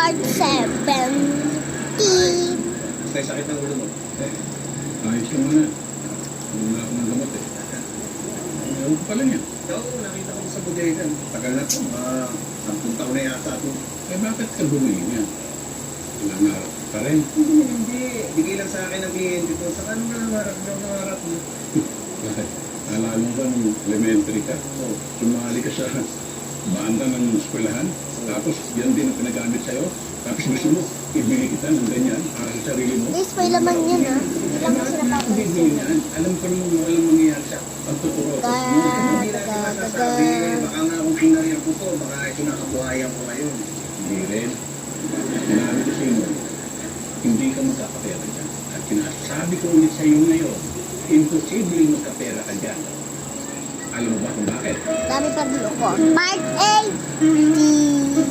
Part 17. May sakit ng ulo mo. Ayos ka muna. Wala akong ng gamot eh. Ewan ko pala niya. Oo, nakita ko sa bodega. Tagal na ito. 10 taon na yata ito. Eh bakit ka bumili niya? Nangarap pa rin. Hindi. Bigay lang sa akin ang kliyente ko. Saka ano nangarap niya? Nangarap mo. Bakit? Alala mo ba nung elementary ka? Sumali ka sa banda ng eskwelahan. Tapos yan din ang pinagamit sa'yo. Tapos gusto mo, ibili kita ng ganyan para sa sarili mo. Guys, may laman yun ha. Ilang kasi napapansin. Alam ko naman walang mangyayari sa pagtuturo. Hindi na sinasabi, baka nga kung pinariyan ko to, baka kinakabuhayan ko ngayon. Hindi rin. Sinabi ko sa'yo, hindi ka magkakapera dyan. At sinasabi ko ulit sa'yo ngayon, imposible magkapera ka dyan. Alam mo ba kung bakit? Dami pa dito ko. Part 18.